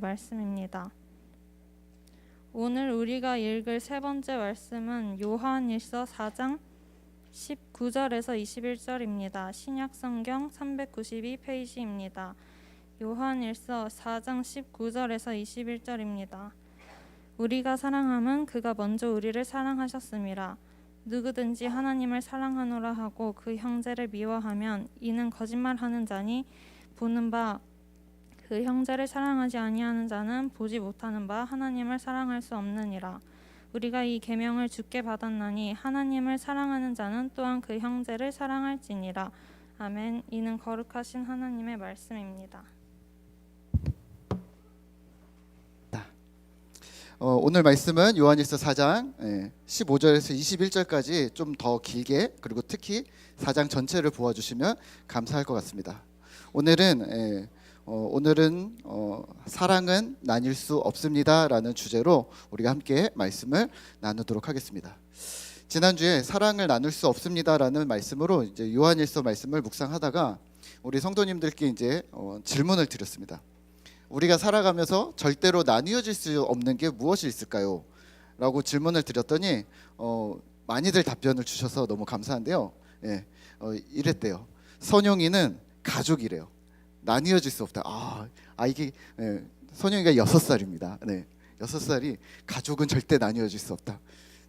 말씀입니다. 오늘 우리가 읽을 세 번째 말씀은 요한일서 4장 19절에서 21절입니다. 신약성경 392페이지입니다. 요한일서 4장 19절에서 21절입니다. 우리가 사랑함은 그가 먼저 우리를 사랑하셨음이라. 누구든지 하나님을 사랑하노라 하고 그 형제를 미워하면 이는 거짓말하는 자니 보는 바 그 형제를 사랑하지 아니하는 자는 보지 못하는 바 하나님을 사랑할 수 없느니라. 우리가 이 계명을 주께 받았나니 하나님을 사랑하는 자는 또한 그 형제를 사랑할지니라. 아멘. 이는 거룩하신 하나님의 말씀입니다. 오늘 말씀은 요한일서 4장 15절에서 21절까지 좀 더 길게, 그리고 특히 4장 전체를 보아주시면 감사할 것 같습니다. 오늘은 사랑은 나뉠 수 없습니다라는 주제로 우리가 함께 말씀을 나누도록 하겠습니다. 지난주에 사랑을 나눌 수 없습니다라는 말씀으로 이제 요한일서 말씀을 묵상하다가 우리 성도님들께 이제 질문을 드렸습니다. 우리가 살아가면서 절대로 나뉘어질 수 없는 게 무엇이 있을까요? 라고 질문을 드렸더니 많이들 답변을 주셔서 너무 감사한데요. 이랬대요. 선영이는 가족이래요. 나뉘어질 수 없다. 이게 선영이가 6살입니다. 6살이 가족은 절대 나뉘어질 수 없다.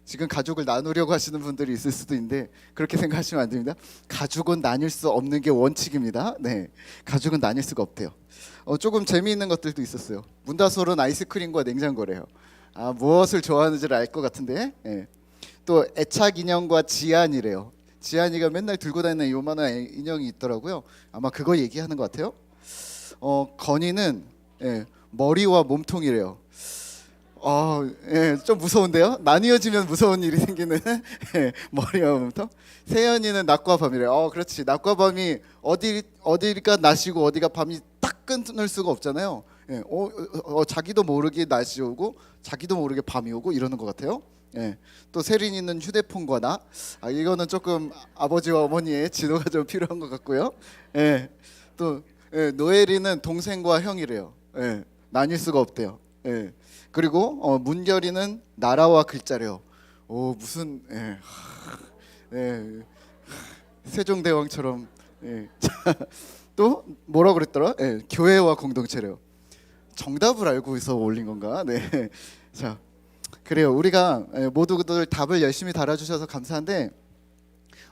지금 가족을 나누려고 하시는 분들이 있을 수도 있는데 그렇게 생각하시면 안 됩니다. 가족은 나뉠 수 없는 게 원칙입니다. 가족은 나뉠 수가 없대요. 조금 재미있는 것들도 있었어요. 문다솔은 아이스크림과 냉장고래요. 무엇을 좋아하는지를 알 것 같은데. 또 애착 인형과 지안이래요. 지안이가 맨날 들고 다니는 요만한 인형이 있더라고요. 아마 그거 얘기하는 것 같아요. 건이는 머리와 몸통이래요. 좀 무서운데요. 나뉘어지면 무서운 일이 생기는 머리와 몸통. 세연이는 낮과 밤이래요. 그렇지. 낮과 밤이 어디가 낮이고 어디가 밤이 딱 끊을 수가 없잖아요. 자기도 모르게 낮이 오고 자기도 모르게 밤이 오고 이러는 것 같아요. 또 세린이는 휴대폰과 나. 이거는 조금 아버지와 어머니의 지도가 좀 필요한 것 같고요. 또 노엘이는 동생과 형이래요. 나뉠 수가 없대요. 그리고 문결이는 나라와 글자래요. 무슨 세종대왕처럼. 또 뭐라 그랬더라? 교회와 공동체래요. 정답을 알고서 올린 건가? 자, 그래요. 우리가 모두들 답을 열심히 달아주셔서 감사한데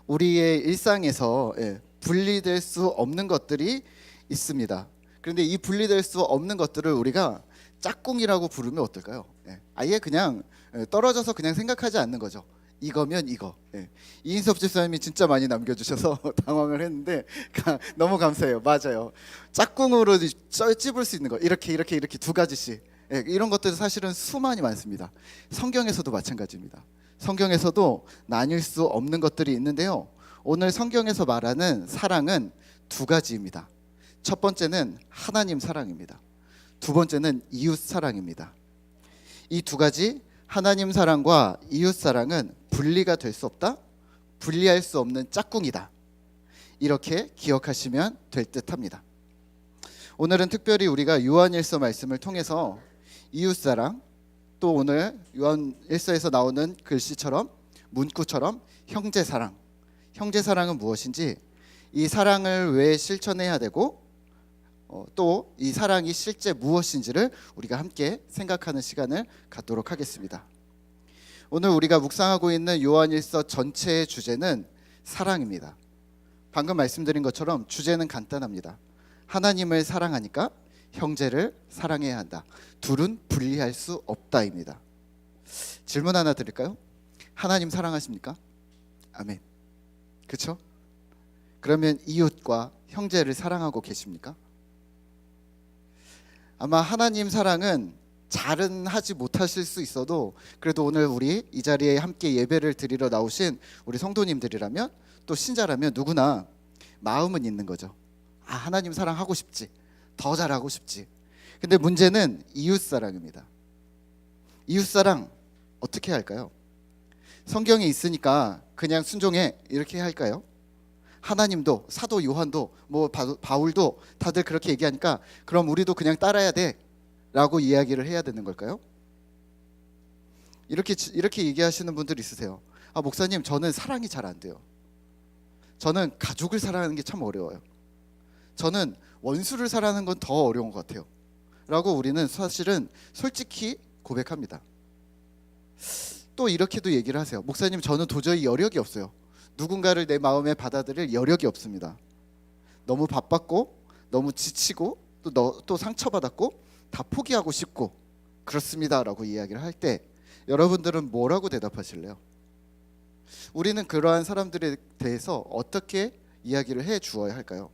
우리의 일상에서 분리될 수 없는 것들이 있습니다. 그런데 이 분리될 수 없는 것들을 우리가 짝꿍이라고 부르면 어떨까요? 아예 그냥 떨어져서 그냥 생각하지 않는 거죠. 이거면 이거. 이인섭 집사님이 진짜 많이 남겨주셔서 당황을 했는데 너무 감사해요. 맞아요. 짝꿍으로 찝을 수 있는 거 이렇게 두 가지씩. 이런 것들은 사실은 수많이 많습니다. 성경에서도 마찬가지입니다. 성경에서도 나뉠 수 없는 것들이 있는데요. 오늘 성경에서 말하는 사랑은 두 가지입니다. 첫 번째는 하나님 사랑입니다. 두 번째는 이웃 사랑입니다. 이 두 가지 하나님 사랑과 이웃 사랑은 분리가 될 수 없다. 분리할 수 없는 짝꿍이다. 이렇게 기억하시면 될 듯합니다. 오늘은 특별히 우리가 요한일서 말씀을 통해서 이웃 사랑, 또 오늘 요한일서에서 나오는 글씨처럼 문구처럼 형제 사랑, 형제 사랑은 무엇인지, 이 사랑을 왜 실천해야 되고 또 이 사랑이 실제 무엇인지를 우리가 함께 생각하는 시간을 갖도록 하겠습니다. 오늘 우리가 묵상하고 있는 요한일서 전체의 주제는 사랑입니다. 방금 말씀드린 것처럼 주제는 간단합니다. 하나님을 사랑하니까 형제를 사랑해야 한다. 둘은 분리할 수 없다입니다. 질문 하나 드릴까요? 하나님 사랑하십니까? 아멘. 그렇죠? 그러면 이웃과 형제를 사랑하고 계십니까? 아마 하나님 사랑은 잘은 하지 못하실 수 있어도 그래도 오늘 우리 이 자리에 함께 예배를 드리러 나오신 우리 성도님들이라면 또 신자라면 누구나 마음은 있는 거죠. 하나님 사랑하고 싶지, 더 잘하고 싶지. 근데 문제는 이웃 사랑입니다. 이웃 사랑 어떻게 할까요? 성경에 있으니까 그냥 순종해 이렇게 할까요? 하나님도 사도 요한도 바울도 다들 그렇게 얘기하니까 그럼 우리도 그냥 따라야 돼. 라고 이야기를 해야 되는 걸까요? 이렇게 얘기하시는 분들 있으세요. 아, 목사님, 저는 사랑이 잘 안 돼요. 저는 가족을 사랑하는 게 참 어려워요. 저는 원수를 사랑하는 건 더 어려운 것 같아요. 라고 우리는 사실은 솔직히 고백합니다. 또 이렇게도 얘기를 하세요. 목사님, 저는 도저히 여력이 없어요. 누군가를 내 마음에 받아들일 여력이 없습니다. 너무 바빴고 너무 지치고 또 상처받았고 다 포기하고 싶고 그렇습니다 라고 이야기를 할 때 여러분들은 뭐라고 대답하실래요? 우리는 그러한 사람들에 대해서 어떻게 이야기를 해 주어야 할까요?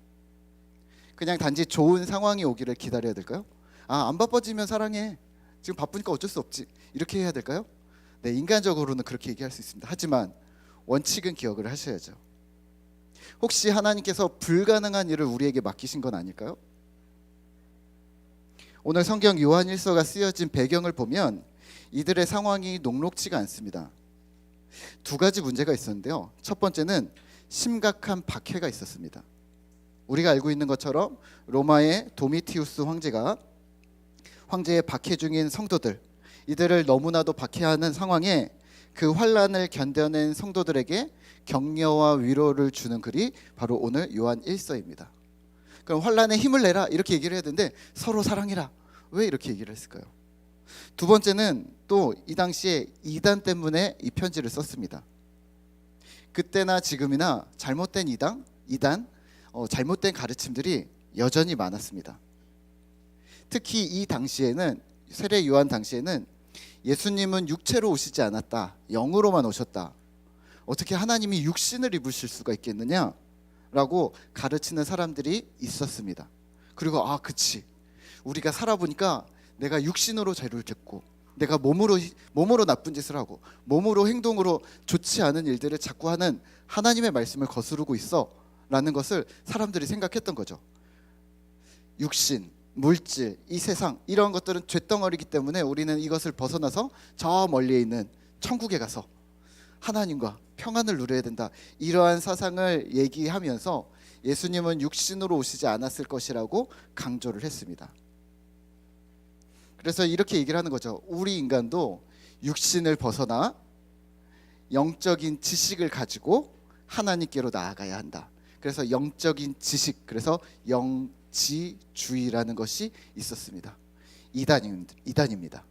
그냥 단지 좋은 상황이 오기를 기다려야 될까요? 아, 안 바빠지면 사랑해. 지금 바쁘니까 어쩔 수 없지. 이렇게 해야 될까요? 네, 인간적으로는 그렇게 얘기할 수 있습니다. 하지만 원칙은 기억을 하셔야죠. 혹시 하나님께서 불가능한 일을 우리에게 맡기신 건 아닐까요? 오늘 성경 요한 1서가 쓰여진 배경을 보면 이들의 상황이 녹록지가 않습니다. 두 가지 문제가 있었는데요. 첫 번째는 심각한 박해가 있었습니다. 우리가 알고 있는 것처럼 로마의 도미티우스 황제의 박해 중인 성도들, 이들을 너무나도 박해하는 상황에 그 환난을 견뎌낸 성도들에게 격려와 위로를 주는 글이 바로 오늘 요한 1서입니다. 그럼 환난에 힘을 내라 이렇게 얘기를 해야 되는데 서로 사랑해라. 왜 이렇게 얘기를 했을까요? 두 번째는 또 이 당시에 이단 때문에 이 편지를 썼습니다. 그때나 지금이나 잘못된 이단, 잘못된 가르침들이 여전히 많았습니다. 특히 이 당시에는, 세례 요한 당시에는 예수님은 육체로 오시지 않았다, 영으로만 오셨다, 어떻게 하나님이 육신을 입으실 수가 있겠느냐 라고 가르치는 사람들이 있었습니다. 그리고 그치, 우리가 살아보니까 내가 육신으로 죄를 짓고 내가 몸으로 나쁜 짓을 하고 몸으로 행동으로 좋지 않은 일들을 자꾸 하는 하나님의 말씀을 거스르고 있어 라는 것을 사람들이 생각했던 거죠. 육신, 물질, 이 세상, 이런 것들은 쇳덩어리이기 때문에 우리는 이것을 벗어나서 저 멀리에 있는 천국에 가서 하나님과 평안을 누려야 된다, 이러한 사상을 얘기하면서 예수님은 육신으로 오시지 않았을 것이라고 강조를 했습니다. 그래서 이렇게 얘기를 하는 거죠. 우리 인간도 육신을 벗어나 영적인 지식을 가지고 하나님께로 나아가야 한다. 그래서 영적인 지식, 그래서 영지주의라는 것이 있었습니다. 이단입니다.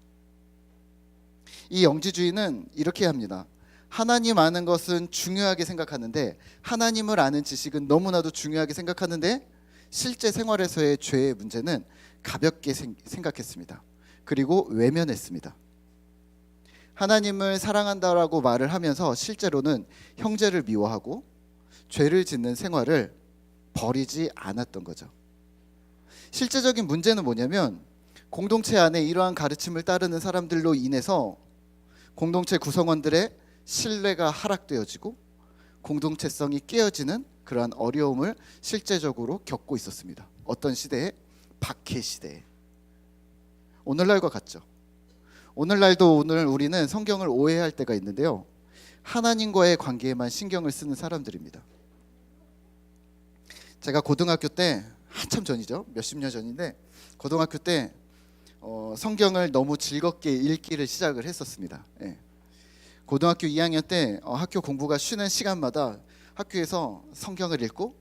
이 영지주의는 이렇게 합니다. 하나님 아는 것은 중요하게 생각하는데, 하나님을 아는 지식은 너무나도 중요하게 생각하는데, 실제 생활에서의 죄의 문제는 가볍게 생각했습니다. 그리고 외면했습니다. 하나님을 사랑한다라고 말을 하면서 실제로는 형제를 미워하고 죄를 짓는 생활을 버리지 않았던 거죠. 실제적인 문제는 뭐냐면, 공동체 안에 이러한 가르침을 따르는 사람들로 인해서 공동체 구성원들의 신뢰가 하락되어지고 공동체성이 깨어지는 그러한 어려움을 실제적으로 겪고 있었습니다. 어떤 시대에? 박해 시대에. 오늘날과 같죠. 오늘날도 우리는 성경을 오해할 때가 있는데요, 하나님과의 관계에만 신경을 쓰는 사람들입니다. 제가 고등학교 때, 한참 전이죠, 몇십 년 전인데, 고등학교 때 성경을 너무 즐겁게 읽기를 시작을 했었습니다. 고등학교 2학년 때 학교 공부가 쉬는 시간마다 학교에서 성경을 읽고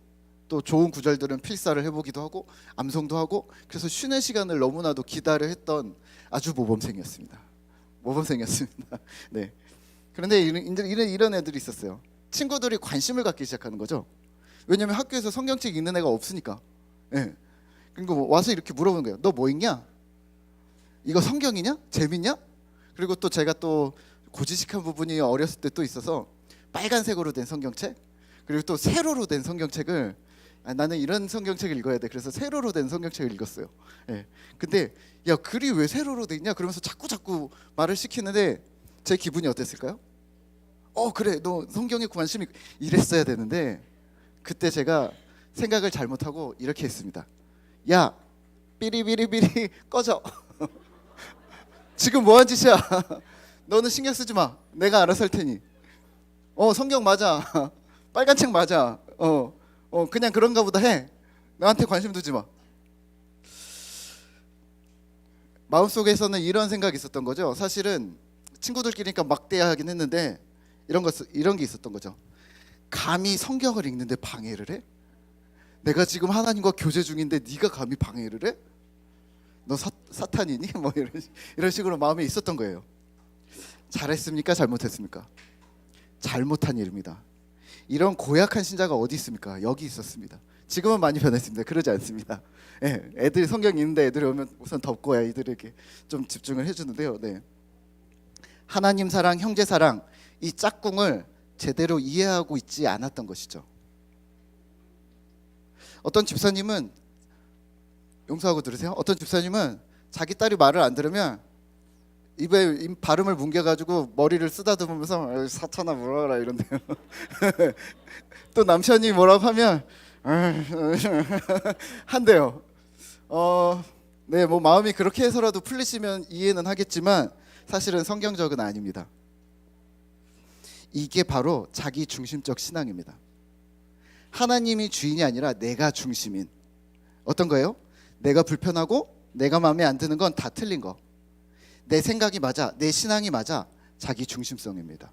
또 좋은 구절들은 필사를 해보기도 하고 암송도 하고, 그래서 쉬는 시간을 너무나도 기다려 했던 아주 모범생이었습니다. 네. 그런데 이런 애들이 있었어요. 친구들이 관심을 갖기 시작하는 거죠. 왜냐하면 학교에서 성경책 읽는 애가 없으니까. 그리고 와서 이렇게 물어보는 거예요. 너 뭐 읽냐? 이거 성경이냐? 재밌냐? 그리고 또 제가 또 고지식한 부분이 어렸을 때 또 있어서 빨간색으로 된 성경책, 그리고 또 세로로 된 성경책을, 나는 이런 성경책을 읽어야 돼, 그래서 세로로 된 성경책을 읽었어요. 근데 야, 글이 왜 세로로 돼 있냐 그러면서 자꾸 말을 시키는데 제 기분이 어땠을까요? 그래, 너 성경에 관심이, 이랬어야 되는데 그때 제가 생각을 잘못하고 이렇게 했습니다. 야, 삐리삐리삐리 꺼져. 지금 뭐한 짓이야? 너는 신경 쓰지 마. 내가 알아서 할 테니. 성경 맞아. 빨간 책 맞아. 그냥 그런가 보다 해. 나한테 관심 두지 마. 마음속에서는 이런 생각이 있었던 거죠. 사실은 친구들끼리니까 막대하긴 했는데 이런 게 있었던 거죠. 감히 성경을 읽는데 방해를 해? 내가 지금 하나님과 교제 중인데 네가 감히 방해를 해? 너 사탄이니? 뭐 이런 식으로 마음에 있었던 거예요. 잘했습니까? 잘못했습니까? 잘못한 일입니다. 이런 고약한 신자가 어디 있습니까? 여기 있었습니다. 지금은 많이 변했습니다. 그러지 않습니다. 예, 애들이 성경 읽는데 애들이 오면 우선 덮고 아이들에게 좀 집중을 해주는데요. 네. 하나님 사랑, 형제 사랑, 이 짝꿍을 제대로 이해하고 있지 않았던 것이죠. 어떤 집사님은, 용서하고 들으세요. 어떤 집사님은 자기 딸이 말을 안 들으면 입에 발음을 뭉개가지고 머리를 쓰다듬으면서 사탄아 물어라 이런데요. 또 남편이 뭐라고 하면 한대요. 네, 뭐 마음이 그렇게 해서라도 풀리시면 이해는 하겠지만 사실은 성경적은 아닙니다. 이게 바로 자기 중심적 신앙입니다. 하나님이 주인이 아니라 내가 중심인, 어떤 거예요? 내가 불편하고 내가 마음에 안 드는 건 다 틀린 거, 내 생각이 맞아, 내 신앙이 맞아, 자기 중심성입니다.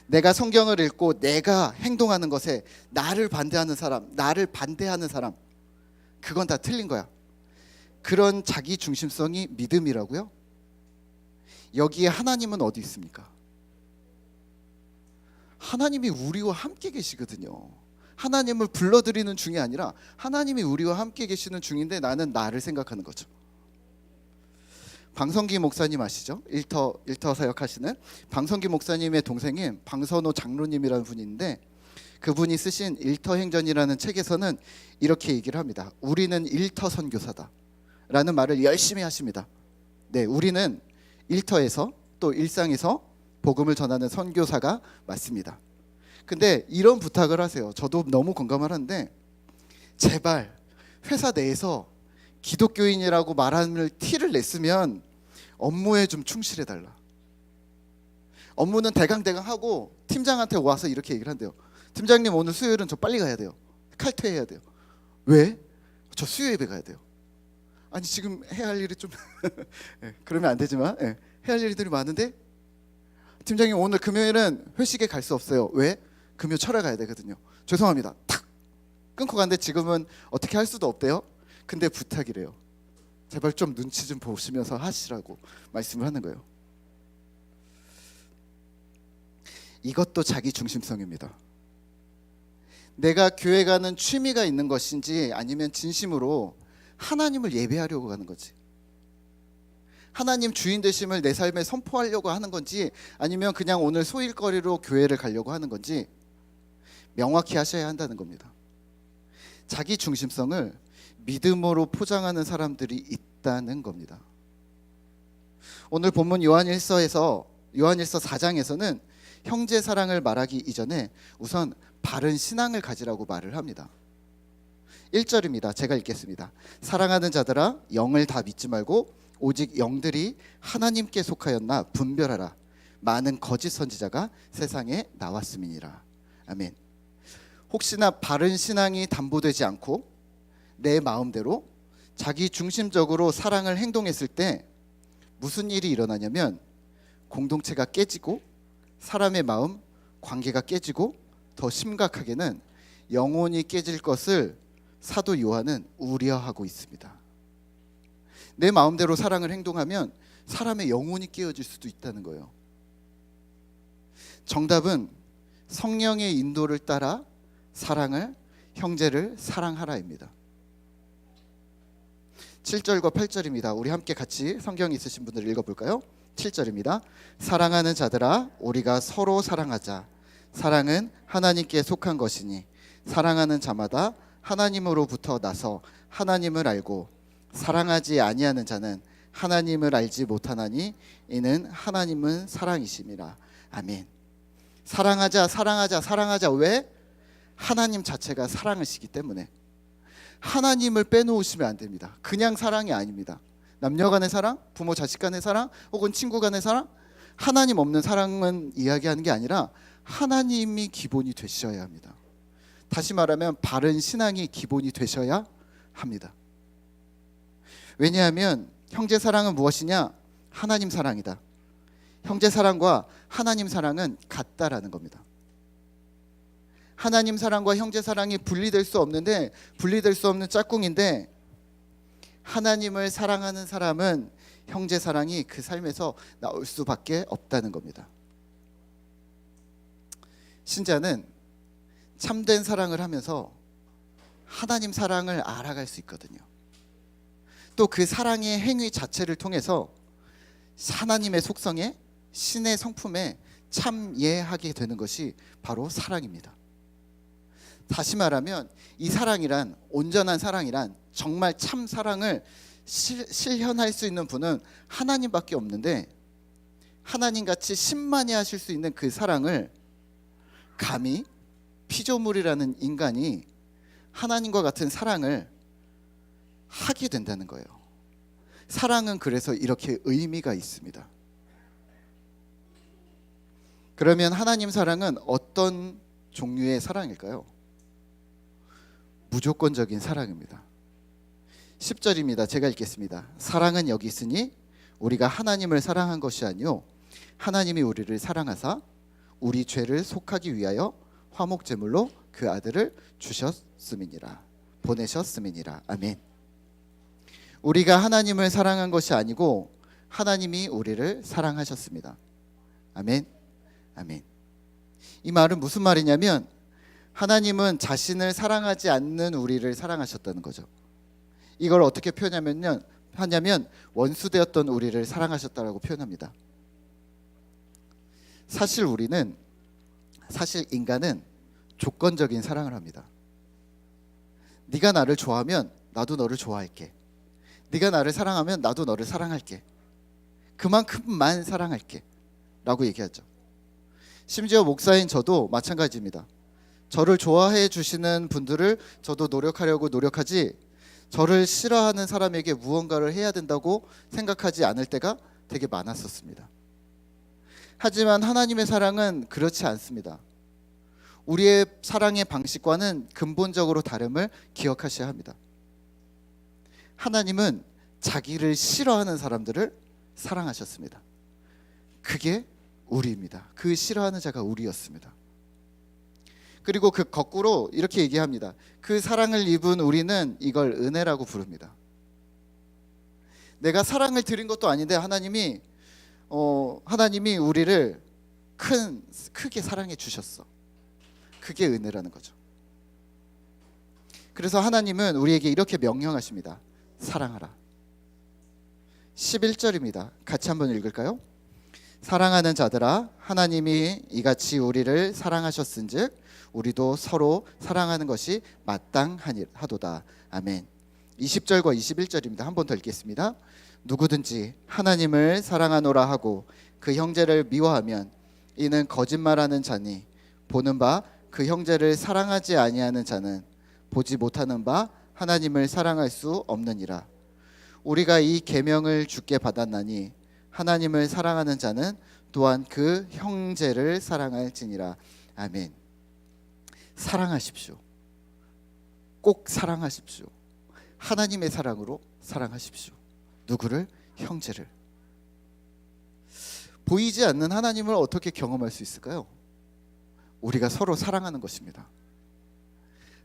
내가 성경을 읽고 내가 행동하는 것에 나를 반대하는 사람, 그건 다 틀린 거야. 그런 자기 중심성이 믿음이라고요? 여기에 하나님은 어디 있습니까? 하나님이 우리와 함께 계시거든요. 하나님을 불러드리는 중이 아니라 하나님이 우리와 함께 계시는 중인데 나는 나를 생각하는 거죠. 방성기 목사님 아시죠? 일터 사역하시는 방성기 목사님의 동생인 방선호 장로님이라는 분이 있는데, 그분이 쓰신 일터행전이라는 책에서는 이렇게 얘기를 합니다. 우리는 일터 선교사다 라는 말을 열심히 하십니다. 네, 우리는 일터에서 또 일상에서 복음을 전하는 선교사가 맞습니다. 근데 이런 부탁을 하세요. 저도 너무 공감하는데, 제발 회사 내에서 기독교인이라고 말하는 티를 냈으면 업무에 좀 충실해달라. 업무는 대강대강 하고 팀장한테 와서 이렇게 얘기를 한대요. 팀장님, 오늘 수요일은 저 빨리 가야 돼요. 칼퇴해야 돼요. 왜? 저 수요 예배 가야 돼요. 아니 지금 해야 할 일이 좀 네, 그러면 안 되지만 해야 할 일들이 많은데, 팀장님 오늘 금요일은 회식에 갈 수 없어요. 왜? 금요 철회 가야 되거든요. 죄송합니다. 탁 끊고 갔는데 지금은 어떻게 할 수도 없대요. 근데 부탁이래요. 제발 좀 눈치 좀 보시면서 하시라고 말씀을 하는 거예요. 이것도 자기 중심성입니다. 내가 교회 가는 취미가 있는 것인지 아니면 진심으로 하나님을 예배하려고 가는 거지, 하나님 주인 되심을 내 삶에 선포하려고 하는 건지 아니면 그냥 오늘 소일거리로 교회를 가려고 하는 건지 명확히 하셔야 한다는 겁니다. 자기 중심성을 믿음으로 포장하는 사람들이 있다는 겁니다. 오늘 본문 요한일서 4장에서는 형제 사랑을 말하기 이전에 우선 바른 신앙을 가지라고 말을 합니다. 1절입니다. 제가 읽겠습니다. 사랑하는 자들아, 영을 다 믿지 말고 오직 영들이 하나님께 속하였나 분별하라. 많은 거짓 선지자가 세상에 나왔음이니라. 아멘. 혹시나 바른 신앙이 담보되지 않고 내 마음대로 자기 중심적으로 사랑을 행동했을 때 무슨 일이 일어나냐면 공동체가 깨지고 사람의 마음, 관계가 깨지고 더 심각하게는 영혼이 깨질 것을 사도 요한은 우려하고 있습니다. 내 마음대로 사랑을 행동하면 사람의 영혼이 깨어질 수도 있다는 거예요. 정답은 성령의 인도를 따라 형제를 사랑하라입니다. 7절과 8절입니다. 우리 함께 같이 성경 있으신 분들 읽어볼까요? 7절입니다. 사랑하는 자들아, 우리가 서로 사랑하자. 사랑은 하나님께 속한 것이니 사랑하는 자마다 하나님으로부터 나서 하나님을 알고 사랑하지 아니하는 자는 하나님을 알지 못하나니 이는 하나님은 사랑이심이라. 아멘. 사랑하자. 왜? 하나님 자체가 사랑이시기 때문에. 하나님을 빼놓으시면 안 됩니다. 그냥 사랑이 아닙니다. 남녀 간의 사랑, 부모 자식 간의 사랑, 혹은 친구 간의 사랑, 하나님 없는 사랑은 이야기하는 게 아니라 하나님이 기본이 되셔야 합니다. 다시 말하면 바른 신앙이 기본이 되셔야 합니다. 왜냐하면 형제 사랑은 무엇이냐? 하나님 사랑이다. 형제 사랑과 하나님 사랑은 같다라는 겁니다. 하나님 사랑과 형제 사랑이 분리될 수 없는데, 분리될 수 없는 짝꿍인데, 하나님을 사랑하는 사람은 형제 사랑이 그 삶에서 나올 수밖에 없다는 겁니다. 신자는 참된 사랑을 하면서 하나님 사랑을 알아갈 수 있거든요. 또 그 사랑의 행위 자체를 통해서 하나님의 속성에, 신의 성품에 참여하게 되는 것이 바로 사랑입니다. 다시 말하면 이 사랑이란, 온전한 사랑이란, 정말 참 사랑을 실현할 수 있는 분은 하나님밖에 없는데, 하나님같이 신만히 하실 수 있는 그 사랑을 감히 피조물이라는 인간이 하나님과 같은 사랑을 하게 된다는 거예요. 사랑은 그래서 이렇게 의미가 있습니다. 그러면 하나님 사랑은 어떤 종류의 사랑일까요? 무조건적인 사랑입니다. 10절입니다. 제가 읽겠습니다. 사랑은 여기 있으니 우리가 하나님을 사랑한 것이 아니요 하나님이 우리를 사랑하사 우리 죄를 속하기 위하여 화목제물로 그 아들을 주셨음이니라. 보내셨음이니라. 아멘. 우리가 하나님을 사랑한 것이 아니고 하나님이 우리를 사랑하셨습니다. 아멘. 아멘. 이 말은 무슨 말이냐면, 하나님은 자신을 사랑하지 않는 우리를 사랑하셨다는 거죠. 이걸 어떻게 표현하냐면 원수되었던 우리를 사랑하셨다라고 표현합니다. 사실 인간은 조건적인 사랑을 합니다. 네가 나를 좋아하면 나도 너를 좋아할게. 네가 나를 사랑하면 나도 너를 사랑할게. 그만큼만 사랑할게 라고 얘기하죠. 심지어 목사인 저도 마찬가지입니다. 저를 좋아해 주시는 분들을 저도 노력하려고 노력하지, 저를 싫어하는 사람에게 무언가를 해야 된다고 생각하지 않을 때가 되게 많았었습니다. 하지만 하나님의 사랑은 그렇지 않습니다. 우리의 사랑의 방식과는 근본적으로 다름을 기억하셔야 합니다. 하나님은 자기를 싫어하는 사람들을 사랑하셨습니다. 그게 우리입니다. 그 싫어하는 자가 우리였습니다. 그리고 그 거꾸로 이렇게 얘기합니다. 그 사랑을 입은 우리는 이걸 은혜라고 부릅니다. 내가 사랑을 드린 것도 아닌데 하나님이 우리를 크게 사랑해 주셨어. 그게 은혜라는 거죠. 그래서 하나님은 우리에게 이렇게 명령하십니다. 사랑하라. 11절입니다. 같이 한번 읽을까요? 사랑하는 자들아, 하나님이 이같이 우리를 사랑하셨은즉 우리도 서로 사랑하는 것이 마땅하도다. 아멘. 20절과 21절입니다. 한 번 더 읽겠습니다. 누구든지 하나님을 사랑하노라 하고 그 형제를 미워하면 이는 거짓말하는 자니, 보는 바 그 형제를 사랑하지 아니하는 자는 보지 못하는 바 하나님을 사랑할 수 없느니라. 우리가 이 계명을 주께 받았나니 하나님을 사랑하는 자는 또한 그 형제를 사랑할지니라. 아멘. 사랑하십시오. 꼭 사랑하십시오. 하나님의 사랑으로 사랑하십시오. 누구를? 형제를. 보이지 않는 하나님을 어떻게 경험할 수 있을까요? 우리가 서로 사랑하는 것입니다.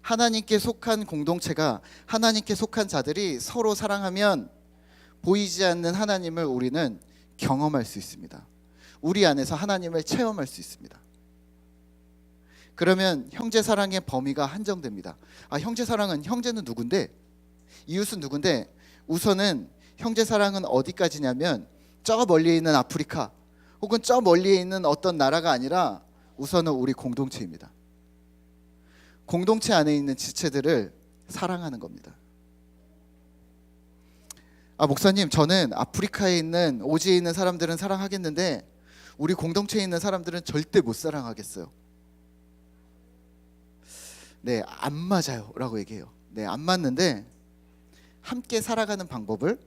하나님께 속한 공동체가, 하나님께 속한 자들이 서로 사랑하면 보이지 않는 하나님을 우리는 경험할 수 있습니다. 우리 안에서 하나님을 체험할 수 있습니다. 그러면 형제 사랑의 범위가 한정됩니다. 형제 사랑은, 형제는 누군데? 이웃은 누군데? 우선은 형제 사랑은 어디까지냐면 저 멀리 있는 아프리카 혹은 저 멀리에 있는 어떤 나라가 아니라 우선은 우리 공동체입니다. 공동체 안에 있는 지체들을 사랑하는 겁니다. 목사님, 저는 아프리카에 있는, 오지에 있는 사람들은 사랑하겠는데 우리 공동체에 있는 사람들은 절대 못 사랑하겠어요. 네, 안 맞아요 라고 얘기해요. 네, 안 맞는데 함께 살아가는 방법을,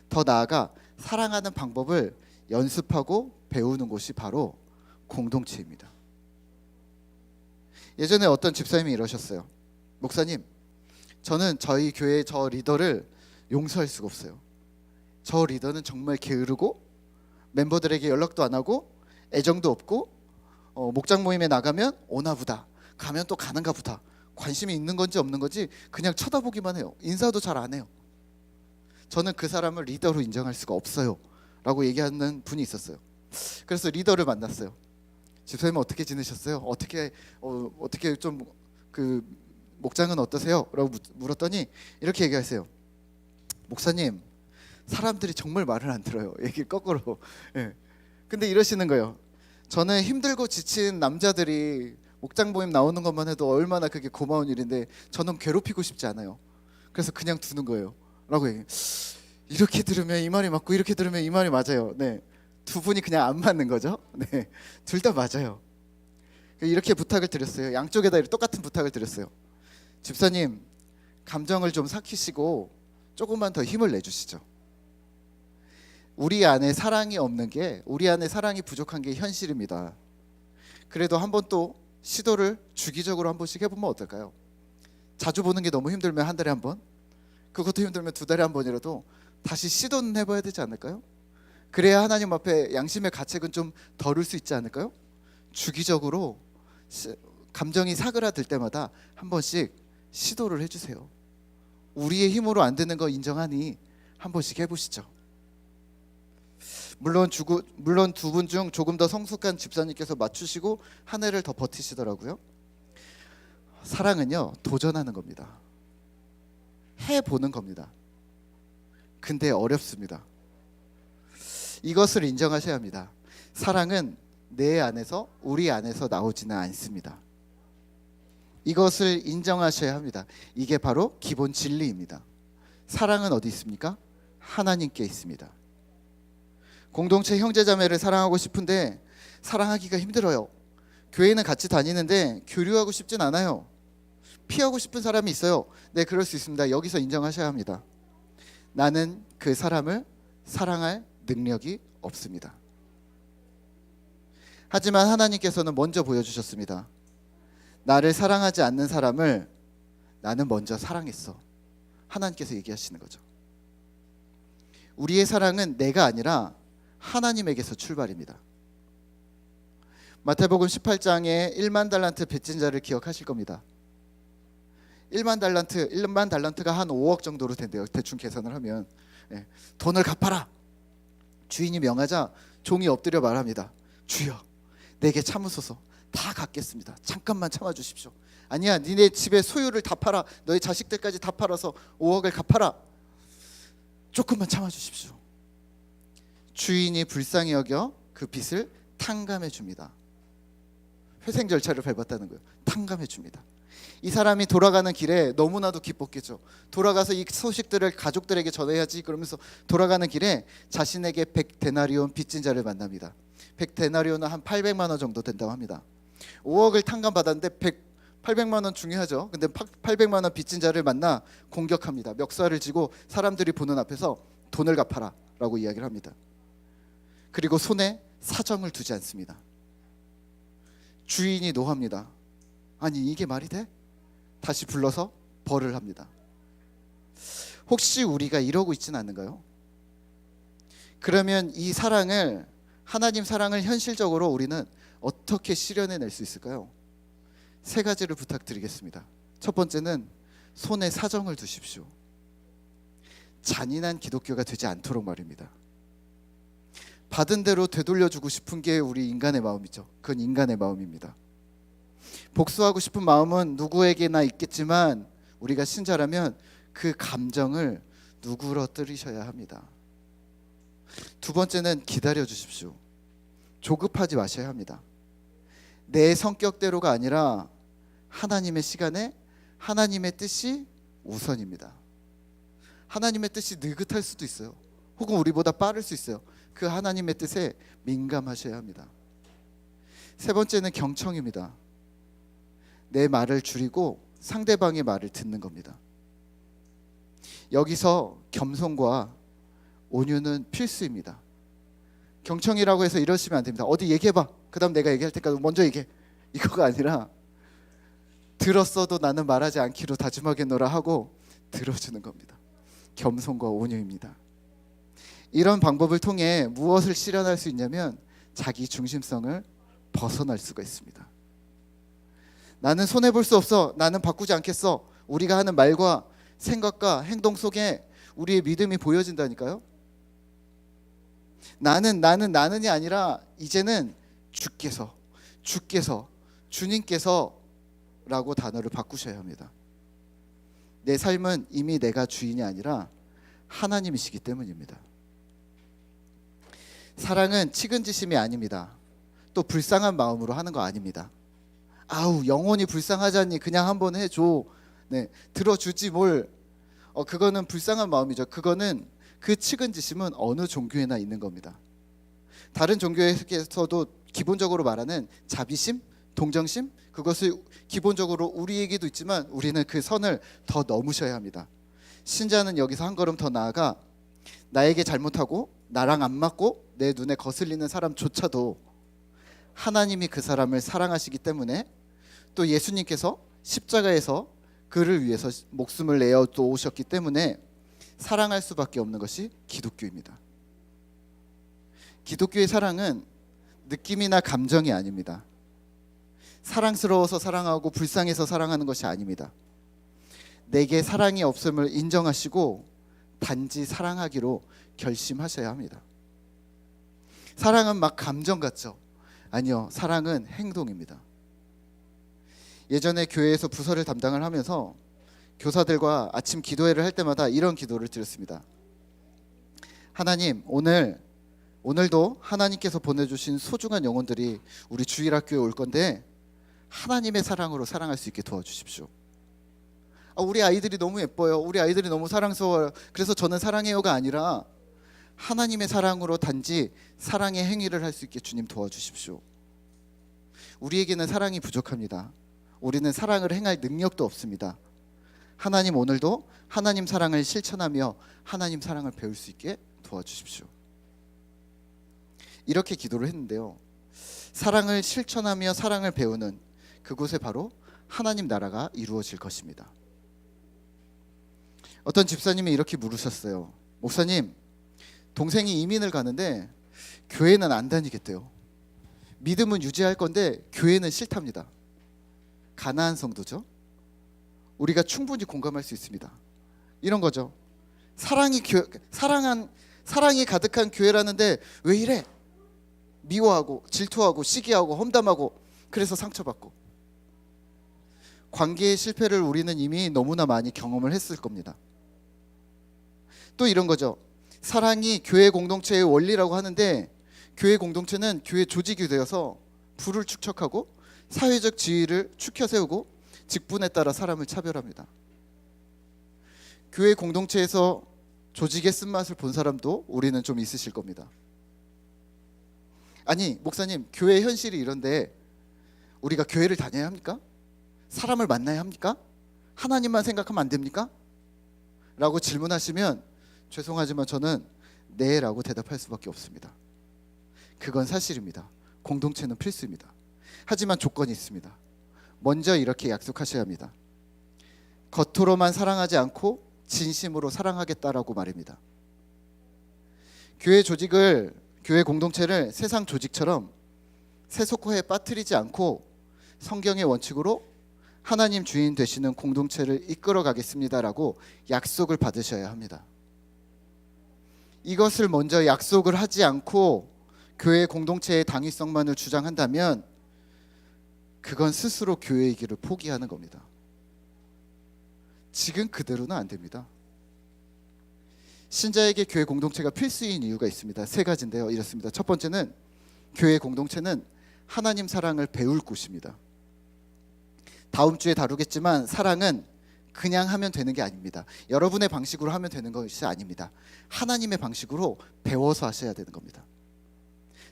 더 나아가 사랑하는 방법을 연습하고 배우는 곳이 바로 공동체입니다. 예전에 어떤 집사님이 이러셨어요. 목사님, 저는 저희 교회 저 리더를 용서할 수가 없어요. 저 리더는 정말 게으르고 멤버들에게 연락도 안 하고 애정도 없고 목장 모임에 나가면 오나 보다, 가면 또 가는가 보다, 관심이 있는 건지 없는 건지 그냥 쳐다보기만 해요. 인사도 잘 안 해요. 저는 그 사람을 리더로 인정할 수가 없어요 라고 얘기하는 분이 있었어요. 그래서 리더를 만났어요. 집사님 어떻게 지내셨어요? 어떻게 좀 그 목장은 어떠세요? 라고 물었더니 이렇게 얘기하세요. 목사님, 사람들이 정말 말을 안 들어요. 얘기 거꾸로. 예. 근데 이러시는 거예요. 저는 힘들고 지친 남자들이 목장 모임 나오는 것만 해도 얼마나 그게 고마운 일인데 저는 괴롭히고 싶지 않아요. 그래서 그냥 두는 거예요 라고 얘기해요. 이렇게 들으면 이 말이 맞고 이렇게 들으면 이 말이 맞아요. 네, 두 분이 그냥 안 맞는 거죠. 네, 둘 다 맞아요. 이렇게 부탁을 드렸어요. 양쪽에다 똑같은 부탁을 드렸어요. 집사님, 감정을 좀 삭히시고 조금만 더 힘을 내주시죠. 우리 안에 사랑이 없는 게, 우리 안에 사랑이 부족한 게 현실입니다. 그래도 한번 또 시도를 주기적으로 한 번씩 해보면 어떨까요? 자주 보는 게 너무 힘들면 한 달에 한 번, 그것도 힘들면 두 달에 한 번이라도 다시 시도는 해봐야 되지 않을까요? 그래야 하나님 앞에 양심의 가책은 좀 덜을 수 있지 않을까요? 주기적으로 감정이 사그라들 때마다 한 번씩 시도를 해주세요. 우리의 힘으로 안 되는 거 인정하니 한 번씩 해보시죠. 물론 두 분 중 조금 더 성숙한 집사님께서 맞추시고 한 해를 더 버티시더라고요. 사랑은요, 도전하는 겁니다. 해보는 겁니다. 근데 어렵습니다. 이것을 인정하셔야 합니다. 사랑은 내 안에서, 우리 안에서 나오지는 않습니다. 이것을 인정하셔야 합니다. 이게 바로 기본 진리입니다. 사랑은 어디 있습니까? 하나님께 있습니다. 공동체 형제자매를 사랑하고 싶은데 사랑하기가 힘들어요. 교회는 같이 다니는데 교류하고 싶진 않아요. 피하고 싶은 사람이 있어요. 네, 그럴 수 있습니다. 여기서 인정하셔야 합니다. 나는 그 사람을 사랑할 능력이 없습니다. 하지만 하나님께서는 먼저 보여주셨습니다. 나를 사랑하지 않는 사람을 나는 먼저 사랑했어. 하나님께서 얘기하시는 거죠. 우리의 사랑은 내가 아니라 하나님에게서 출발입니다. 마태복음 18장에 1만 달란트 빚진 자를 기억하실 겁니다. 1만 달란트가 한 5억 정도로 된대요. 대충 계산을 하면. 돈을 갚아라. 주인이 명하자 종이 엎드려 말합니다. 주여, 내게 참으소서. 다 갚겠습니다. 잠깐만 참아주십시오. 아니야, 니네 집의 소유를 다 팔아. 너희 자식들까지 다 팔아서 5억을 갚아라. 조금만 참아주십시오. 주인이 불쌍히 여겨 그 빚을 탕감해 줍니다. 회생 절차를 밟았다는 거예요. 탕감해 줍니다. 이 사람이 돌아가는 길에 너무나도 기뻤겠죠. 돌아가서 이 소식들을 가족들에게 전해야지 그러면서 돌아가는 길에 자신에게 100데나리온 빚진 자를 만납니다. 100데나리온은 한 800만 원 정도 된다고 합니다. 5억을 탕감받았는데 800만 원 중요하죠. 근데 800만 원 빚진 자를 만나 공격합니다. 멱살을 쥐고 사람들이 보는 앞에서 돈을 갚아라 라고 이야기를 합니다. 그리고 손에 사정을 두지 않습니다. 주인이 노합니다. 아니, 이게 말이 돼? 다시 불러서 벌을 합니다. 혹시 우리가 이러고 있지는 않은가요? 그러면 이 사랑을, 하나님 사랑을 현실적으로 우리는 어떻게 실현해낼 수 있을까요? 세 가지를 부탁드리겠습니다. 첫 번째는 손에 사정을 두십시오. 잔인한 기독교가 되지 않도록 말입니다. 받은 대로 되돌려주고 싶은 게 우리 인간의 마음이죠. 그건 인간의 마음입니다. 복수하고 싶은 마음은 누구에게나 있겠지만 우리가 신자라면 그 감정을 누그러뜨리셔야 합니다. 두 번째는 기다려 주십시오. 조급하지 마셔야 합니다. 내 성격대로가 아니라 하나님의 시간에 하나님의 뜻이 우선입니다. 하나님의 뜻이 느긋할 수도 있어요. 혹은 우리보다 빠를 수 있어요. 그 하나님의 뜻에 민감하셔야 합니다. 세 번째는 경청입니다. 내 말을 줄이고 상대방의 말을 듣는 겁니다. 여기서 겸손과 온유는 필수입니다. 경청이라고 해서 이러시면 안 됩니다. 어디 얘기해봐. 그 다음 내가 얘기할 테니까 먼저 얘기해. 이거가 아니라 들었어도 나는 말하지 않기로 다짐하겠노라 하고 들어주는 겁니다. 겸손과 온유입니다. 이런 방법을 통해 무엇을 실현할 수 있냐면 자기 중심성을 벗어날 수가 있습니다. 나는 손해볼 수 없어. 나는 바꾸지 않겠어. 우리가 하는 말과 생각과 행동 속에 우리의 믿음이 보여진다니까요. 나는이 아니라 이제는 주께서 주님께서 라고 단어를 바꾸셔야 합니다. 내 삶은 이미 내가 주인이 아니라 하나님이시기 때문입니다. 사랑은 측은지심이 아닙니다. 또 불쌍한 마음으로 하는 거 아닙니다. 아우 영혼이 불쌍하잖니 그냥 한번 해줘. 네, 들어주지 뭘. 그거는 불쌍한 마음이죠. 그거는 그 측은지심은 어느 종교에나 있는 겁니다. 다른 종교에서도 기본적으로 말하는 자비심, 동정심, 그것을 기본적으로 우리에게도 있지만 우리는 그 선을 더 넘으셔야 합니다. 신자는 여기서 한 걸음 더 나아가 나에게 잘못하고 나랑 안 맞고 내 눈에 거슬리는 사람조차도 하나님이 그 사람을 사랑하시기 때문에 또 예수님께서 십자가에서 그를 위해서 목숨을 내어 놓으셨기 때문에 사랑할 수밖에 없는 것이 기독교입니다. 기독교의 사랑은 느낌이나 감정이 아닙니다. 사랑스러워서 사랑하고 불쌍해서 사랑하는 것이 아닙니다. 내게 사랑이 없음을 인정하시고 단지 사랑하기로 결심하셔야 합니다. 사랑은 막 감정 같죠? 아니요, 사랑은 행동입니다. 예전에 교회에서 부서를 담당을 하면서 교사들과 아침 기도회를 할 때마다 이런 기도를 드렸습니다. 하나님, 오늘도 하나님께서 보내주신 소중한 영혼들이 우리 주일학교에 올 건데 하나님의 사랑으로 사랑할 수 있게 도와주십시오. 우리 아이들이 너무 예뻐요. 우리 아이들이 너무 사랑스러워요. 그래서 저는 사랑해요가 아니라 하나님의 사랑으로 단지 사랑의 행위를 할 수 있게 주님 도와주십시오. 우리에게는 사랑이 부족합니다. 우리는 사랑을 행할 능력도 없습니다. 하나님, 오늘도 하나님 사랑을 실천하며 하나님 사랑을 배울 수 있게 도와주십시오. 이렇게 기도를 했는데요, 사랑을 실천하며 사랑을 배우는 그곳에 바로 하나님 나라가 이루어질 것입니다. 어떤 집사님이 이렇게 물으셨어요. 목사님, 동생이 이민을 가는데 교회는 안 다니겠대요. 믿음은 유지할 건데 교회는 싫답니다. 가나안 성도죠. 우리가 충분히 공감할 수 있습니다. 이런 거죠. 사랑이 가득한 교회라는데 왜 이래? 미워하고 질투하고 시기하고 험담하고 그래서 상처받고. 관계의 실패를 우리는 이미 너무나 많이 경험을 했을 겁니다. 또 이런 거죠. 사랑이 교회 공동체의 원리라고 하는데 교회 공동체는 교회 조직이 되어서 부를 축적하고 사회적 지위를 추켜 세우고 직분에 따라 사람을 차별합니다. 교회 공동체에서 조직의 쓴맛을 본 사람도 우리는 좀 있으실 겁니다. 아니, 목사님, 교회 현실이 이런데 우리가 교회를 다녀야 합니까? 사람을 만나야 합니까? 하나님만 생각하면 안 됩니까? 라고 질문하시면 죄송하지만 저는 네 라고 대답할 수밖에 없습니다. 그건 사실입니다. 공동체는 필수입니다. 하지만 조건이 있습니다. 먼저 이렇게 약속하셔야 합니다. 겉으로만 사랑하지 않고 진심으로 사랑하겠다라고 말입니다. 교회 공동체를 세상 조직처럼 세속화에 빠뜨리지 않고 성경의 원칙으로 하나님 주인 되시는 공동체를 이끌어 가겠습니다라고 약속을 받으셔야 합니다. 이것을 먼저 약속을 하지 않고 교회 공동체의 당위성만을 주장한다면 그건 스스로 교회의 길을 포기하는 겁니다. 지금 그대로는 안 됩니다. 신자에게 교회 공동체가 필수인 이유가 있습니다. 세 가지인데요, 이렇습니다. 첫 번째는 교회 공동체는 하나님 사랑을 배울 곳입니다. 다음 주에 다루겠지만 사랑은 그냥 하면 되는 게 아닙니다. 여러분의 방식으로 하면 되는 것이 아닙니다. 하나님의 방식으로 배워서 하셔야 되는 겁니다.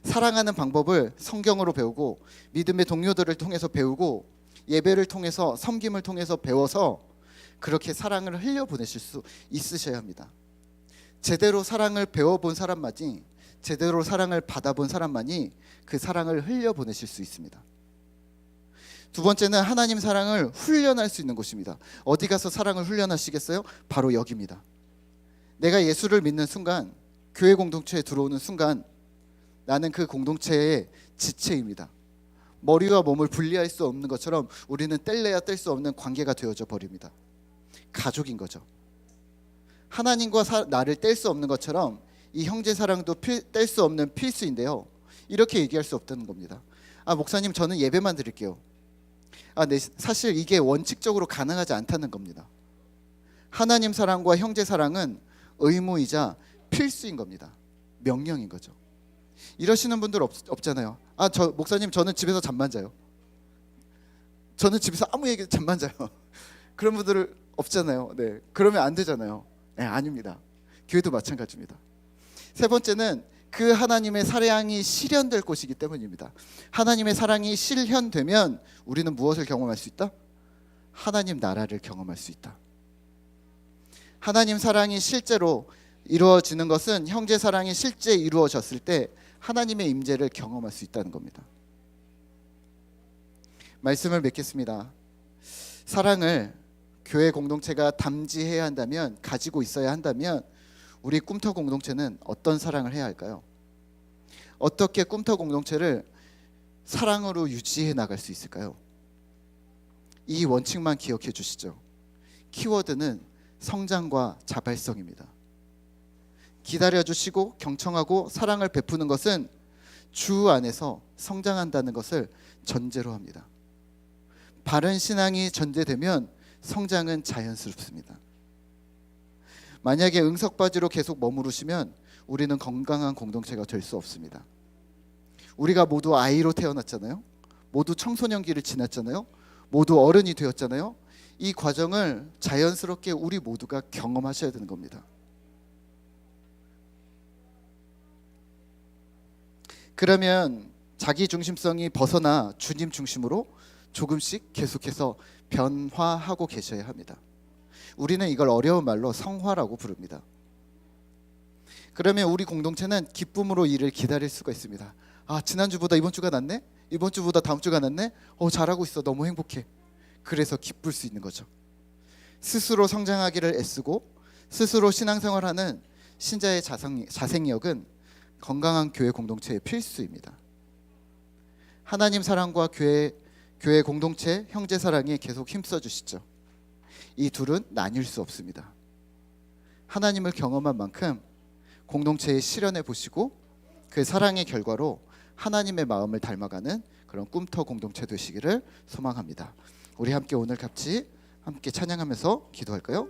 사랑하는 방법을 성경으로 배우고 믿음의 동료들을 통해서 배우고 예배를 통해서 섬김을 통해서 배워서 그렇게 사랑을 흘려보내실 수 있으셔야 합니다. 제대로 사랑을 배워본 사람만이, 제대로 사랑을 받아본 사람만이 그 사랑을 흘려보내실 수 있습니다. 두 번째는 하나님 사랑을 훈련할 수 있는 곳입니다. 어디 가서 사랑을 훈련하시겠어요? 바로 여기입니다. 내가 예수를 믿는 순간 교회 공동체에 들어오는 순간 나는 그 공동체의 지체입니다. 머리와 몸을 분리할 수 없는 것처럼 우리는 뗄래야 뗄 수 없는 관계가 되어져 버립니다. 가족인 거죠. 하나님과 나를 뗄 수 없는 것처럼 이 형제 사랑도 뗄 수 없는 필수인데요. 이렇게 얘기할 수 없다는 겁니다. 목사님 저는 예배만 드릴게요. 네, 사실 이게 원칙적으로 가능하지 않다는 겁니다. 하나님 사랑과 형제 사랑은 의무이자 필수인 겁니다. 명령인 거죠. 이러시는 분들 없잖아요. 목사님 저는 집에서 잠만 자요. 저는 집에서 아무 얘기 잠만 자요. 그런 분들 없잖아요. 네, 그러면 안 되잖아요. 네, 아닙니다. 교회도 마찬가지입니다. 세 번째는 그 하나님의 사랑이 실현될 곳이기 때문입니다. 하나님의 사랑이 실현되면 우리는 무엇을 경험할 수 있다? 하나님 나라를 경험할 수 있다. 하나님 사랑이 실제로 이루어지는 것은 형제 사랑이 실제 이루어졌을 때 하나님의 임재를 경험할 수 있다는 겁니다. 말씀을 맺겠습니다. 사랑을 교회 공동체가 담지해야 한다면, 가지고 있어야 한다면 우리 꿈터 공동체는 어떤 사랑을 해야 할까요? 어떻게 꿈터 공동체를 사랑으로 유지해 나갈 수 있을까요? 이 원칙만 기억해 주시죠. 키워드는 성장과 자발성입니다. 기다려주시고 경청하고 사랑을 베푸는 것은 주 안에서 성장한다는 것을 전제로 합니다. 바른 신앙이 전제되면 성장은 자연스럽습니다. 만약에 응석바지로 계속 머무르시면 우리는 건강한 공동체가 될 수 없습니다. 우리가 모두 아이로 태어났잖아요. 모두 청소년기를 지났잖아요. 모두 어른이 되었잖아요. 이 과정을 자연스럽게 우리 모두가 경험하셔야 되는 겁니다. 그러면 자기 중심성이 벗어나 주님 중심으로 조금씩 계속해서 변화하고 계셔야 합니다. 우리는 이걸 어려운 말로 성화라고 부릅니다. 그러면 우리 공동체는 기쁨으로 이를 기다릴 수가 있습니다. 지난주보다 이번 주가 낫네? 이번 주보다 다음 주가 낫네? 잘하고 있어. 너무 행복해. 그래서 기쁠 수 있는 거죠. 스스로 성장하기를 애쓰고 스스로 신앙생활하는 신자의 자생력은 건강한 교회 공동체의 필수입니다. 하나님 사랑과 교회 공동체, 형제 사랑에 계속 힘써 주시죠. 이 둘은 나뉠 수 없습니다. 하나님을 경험한 만큼 공동체에 실현해 보시고 그 사랑의 결과로 하나님의 마음을 닮아가는 그런 꿈터 공동체 되시기를 소망합니다. 우리 함께 오늘 같이 함께 찬양하면서 기도할까요?